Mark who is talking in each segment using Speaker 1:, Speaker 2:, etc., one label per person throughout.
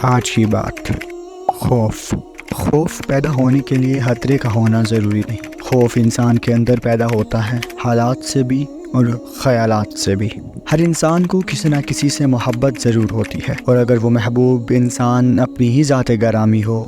Speaker 1: آج کی بات، خوف پیدا ہونے کے لیے خطرے کا ہونا ضروری نہیں۔ خوف انسان کے اندر پیدا ہوتا ہے، حالات سے بھی اور خیالات سے بھی۔ ہر انسان کو کسی نہ کسی سے محبت ضرور ہوتی ہے، اور اگر وہ محبوب انسان اپنی ہی ذات گرامی ہو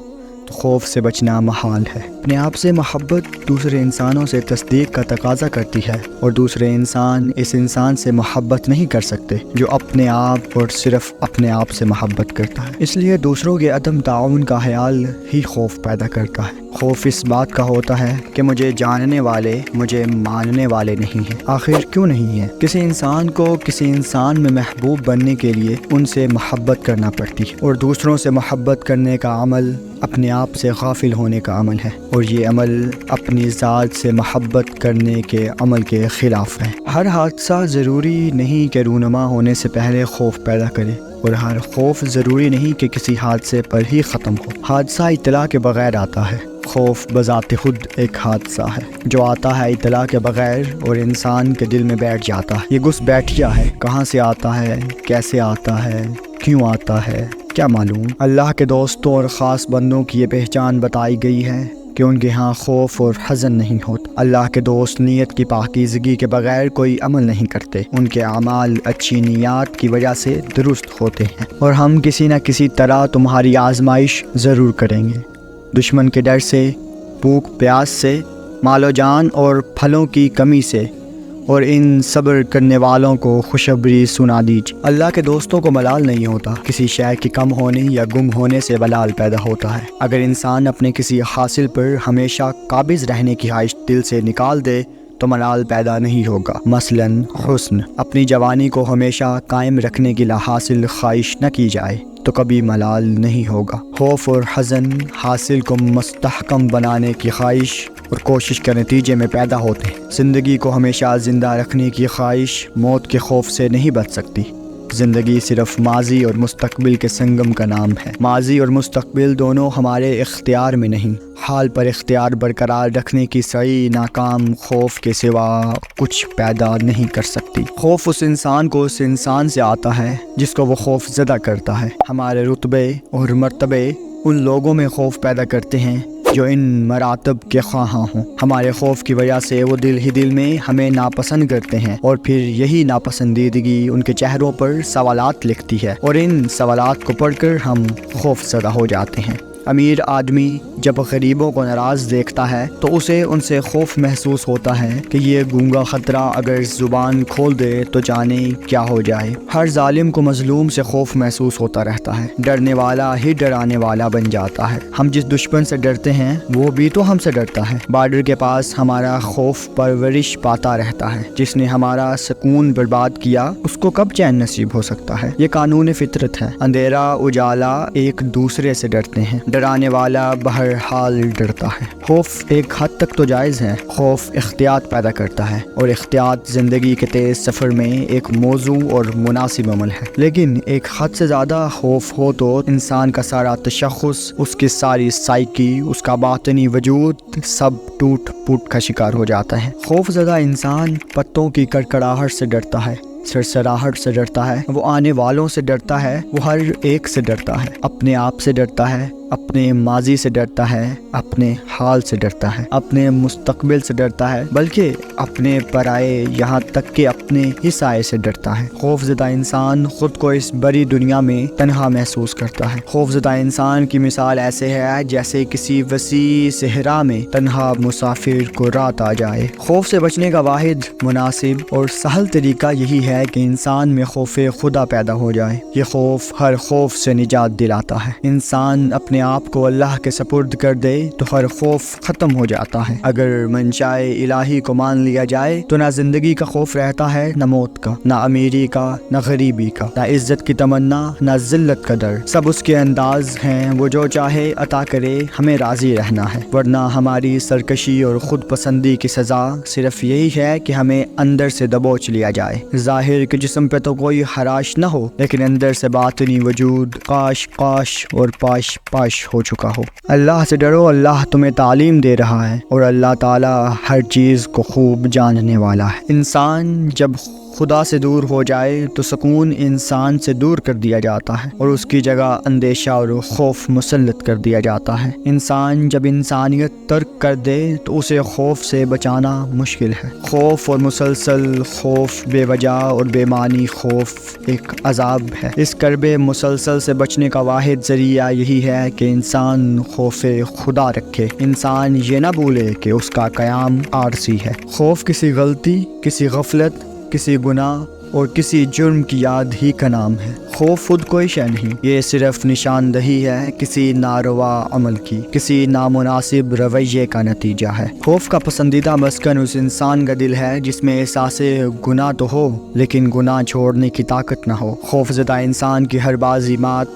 Speaker 1: تو خوف سے بچنا محال ہے۔ اپنے آپ سے محبت دوسرے انسانوں سے تصدیق کا تقاضا کرتی ہے، اور دوسرے انسان اس انسان سے محبت نہیں کر سکتے جو اپنے آپ اور صرف اپنے آپ سے محبت کرتا ہے۔ اس لیے دوسروں کے عدم تعاون کا خیال ہی خوف پیدا کرتا ہے۔ خوف اس بات کا ہوتا ہے کہ مجھے جاننے والے مجھے ماننے والے نہیں ہیں۔ آخر کیوں نہیں ہیں؟ کسی انسان کو کسی انسان میں محبوب بننے کے لیے ان سے محبت کرنا پڑتی ہے، اور دوسروں سے محبت کرنے کا عمل اپنے آپ سے غافل ہونے کا عمل ہے، اور یہ عمل اپنی ذات سے محبت کرنے کے عمل کے خلاف ہے۔ ہر حادثہ ضروری نہیں کہ رونما ہونے سے پہلے خوف پیدا کرے، اور ہر خوف ضروری نہیں کہ کسی حادثے پر ہی ختم ہو۔ حادثہ اطلاع کے بغیر آتا ہے، خوف بذات خود ایک حادثہ ہے جو آتا ہے اطلاع کے بغیر اور انسان کے دل میں بیٹھ جاتا ہے۔ یہ گھس بیٹھیا ہے، کہاں سے آتا ہے، کیسے آتا ہے، کیوں آتا ہے، کیا معلوم۔ اللہ کے دوستوں اور خاص بندوں کی یہ پہچان بتائی گئی ہے کہ ان کے ہاں خوف اور حزن نہیں ہوتا۔ اللہ کے دوست نیت کی پاکیزگی کے بغیر کوئی عمل نہیں کرتے، ان کے اعمال اچھی نیات کی وجہ سے درست ہوتے ہیں۔ اور ہم کسی نہ کسی طرح تمہاری آزمائش ضرور کریں گے، دشمن کے ڈر سے، بھوک پیاس سے، مال و جان اور پھلوں کی کمی سے، اور ان صبر کرنے والوں کو خوشخبری سنا دیجیے۔ اللہ کے دوستوں کو ملال نہیں ہوتا، کسی شے کے کم ہونے یا گم ہونے سے ملال پیدا ہوتا ہے۔ اگر انسان اپنے کسی حاصل پر ہمیشہ قابض رہنے کی خواہش دل سے نکال دے تو ملال پیدا نہیں ہوگا۔ مثلاً حسن، اپنی جوانی کو ہمیشہ قائم رکھنے کی حاصل خواہش نہ کی جائے تو کبھی ملال نہیں ہوگا۔ خوف اور حزن حاصل کو مستحکم بنانے کی خواہش اور کوشش کے نتیجے میں پیدا ہوتے ہیں۔ زندگی کو ہمیشہ زندہ رکھنے کی خواہش موت کے خوف سے نہیں بچ سکتی۔ زندگی صرف ماضی اور مستقبل کے سنگم کا نام ہے۔ ماضی اور مستقبل دونوں ہمارے اختیار میں نہیں۔ حال پر اختیار برقرار رکھنے کی سعی ناکام خوف کے سوا کچھ پیدا نہیں کر سکتی۔ خوف اس انسان کو اس انسان سے آتا ہے جس کو وہ خوف زدہ کرتا ہے۔ ہمارے رتبے اور مرتبے ان لوگوں میں خوف پیدا کرتے ہیں جو ان مراتب کے خواہاں ہوں۔ ہمارے خوف کی وجہ سے وہ دل ہی دل میں ہمیں ناپسند کرتے ہیں، اور پھر یہی ناپسندیدگی ان کے چہروں پر سوالات لکھتی ہے، اور ان سوالات کو پڑھ کر ہم خوف زدہ ہو جاتے ہیں۔ امیر آدمی جب غریبوں کو ناراض دیکھتا ہے تو اسے ان سے خوف محسوس ہوتا ہے کہ یہ گونگا خطرہ اگر زبان کھول دے تو جانے کیا ہو جائے۔ ہر ظالم کو مظلوم سے خوف محسوس ہوتا رہتا ہے، ڈرنے والا ہی ڈرانے والا بن جاتا ہے۔ ہم جس دشمن سے ڈرتے ہیں وہ بھی تو ہم سے ڈرتا ہے۔ بارڈر کے پاس ہمارا خوف پرورش پاتا رہتا ہے، جس نے ہمارا سکون برباد کیا اس کو کب چین نصیب ہو سکتا ہے۔ یہ قانون فطرت ہے، اندھیرا اجالا ایک دوسرے سے ڈرتے ہیں، ڈرانے والا بہرحال ڈرتا ہے۔ خوف ایک حد تک تو جائز ہے۔ خوف احتیاط پیدا کرتا ہے، اور احتیاط زندگی کے تیز سفر میں ایک موزوں اور مناسب عمل ہے۔ لیکن ایک حد سے زیادہ خوف ہو تو انسان کا سارا تشخص، اس کی ساری سائیکی، اس کا باطنی وجود سب ٹوٹ پھوٹ کا شکار ہو جاتا ہے۔ خوف زدہ انسان پتوں کی کڑکڑاہٹ سے ڈرتا ہے، سرسراہٹ سے ڈرتا ہے، وہ آنے والوں سے ڈرتا ہے، وہ ہر ایک سے ڈرتا ہے، اپنے آپ سے ڈرتا ہے، اپنے ماضی سے ڈرتا ہے، اپنے حال سے ڈرتا ہے، اپنے مستقبل سے ڈرتا ہے، بلکہ اپنے پرائے یہاں تک کہ اپنے ہی سائے سے ڈرتا ہے۔ خوف زدہ انسان خود کو اس بڑی دنیا میں تنہا محسوس کرتا ہے۔ خوف زدہ انسان کی مثال ایسے ہے جیسے کسی وسیع صحرا میں تنہا مسافر کو رات آ جائے۔ خوف سے بچنے کا واحد مناسب اور سہل طریقہ یہی ہے کہ انسان میں خوف خدا پیدا ہو جائے۔ یہ خوف ہر خوف سے نجات دلاتا ہے۔ انسان اپنے آپ کو اللہ کے سپرد کر دے تو ہر خوف ختم ہو جاتا ہے۔ اگر منشائے الہی کو مان لیا جائے تو نہ زندگی کا خوف رہتا ہے، نہ موت کا، نہ امیری کا، نہ غریبی کا، نہ عزت کی تمنا، نہ ذلت کا ڈر۔ سب اس کے انداز ہیں، وہ جو چاہے عطا کرے، ہمیں راضی رہنا ہے۔ ورنہ ہماری سرکشی اور خود پسندی کی سزا صرف یہی ہے کہ ہمیں اندر سے دبوچ لیا جائے۔ ظاہر کے جسم پہ تو کوئی خراش نہ ہو، لیکن اندر سے باطنی وجود قاش قاش اور پاش پاش ہو چکا ہو۔ اللہ سے ڈرو، اللہ تمہیں تعلیم دے رہا ہے، اور اللہ تعالی ہر چیز کو خوب جاننے والا ہے۔ انسان جب خدا سے دور ہو جائے تو سکون انسان سے دور کر دیا جاتا ہے اور اس کی جگہ اندیشہ اور خوف مسلط کر دیا جاتا ہے۔ انسان جب انسانیت ترک کر دے تو اسے خوف سے بچانا مشکل ہے۔ خوف اور مسلسل خوف، بے وجہ اور بے معنی خوف ایک عذاب ہے۔ اس کربے مسلسل سے بچنے کا واحد ذریعہ یہی ہے کہ انسان خوف خدا رکھے۔ انسان یہ نہ بھولے کہ اس کا قیام عارضی ہے۔ خوف کسی غلطی، کسی غفلت، کسی گناہ اور کسی جرم کی یاد ہی کا نام ہے۔ خوف خود کوئی شے نہیں، یہ صرف نشاندہی ہے کسی ناروا عمل کی، کسی نامناسب رویے کا نتیجہ ہے۔ خوف کا پسندیدہ مسکن اس انسان کا دل ہے جس میں احساس گناہ تو ہو لیکن گناہ چھوڑنے کی طاقت نہ ہو۔ خوف زدہ انسان کی ہر بازی مات،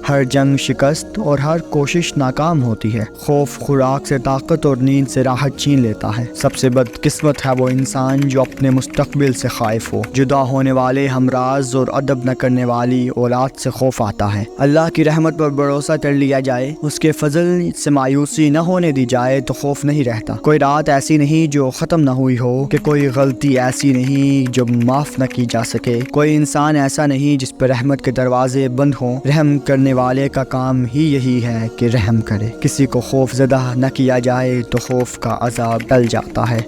Speaker 1: ہر جنگ شکست اور ہر کوشش ناکام ہوتی ہے۔ خوف خوراک سے طاقت اور نیند سے راحت چھین لیتا ہے۔ سب سے بدقسمت ہے وہ انسان جو اپنے مستقبل سے خائف ہو۔ جدا ہونے والے ہمراز اور ادب نہ کرنے والی اولاد سے خوف آتا ہے۔ اللہ کی رحمت پر بھروسہ کر لیا جائے، اس کے فضل سے مایوسی نہ ہونے دی جائے تو خوف نہیں رہتا۔ کوئی رات ایسی نہیں جو ختم نہ ہوئی ہو، کہ کوئی غلطی ایسی نہیں جو معاف نہ کی جا سکے، کوئی انسان ایسا نہیں جس پر رحمت کے دروازے بند ہوں۔ رحم کرنے والے کا کام ہی یہی ہے کہ رحم کرے۔ کسی کو خوف زدہ نہ کیا جائے تو خوف کا عذاب ٹل جاتا ہے۔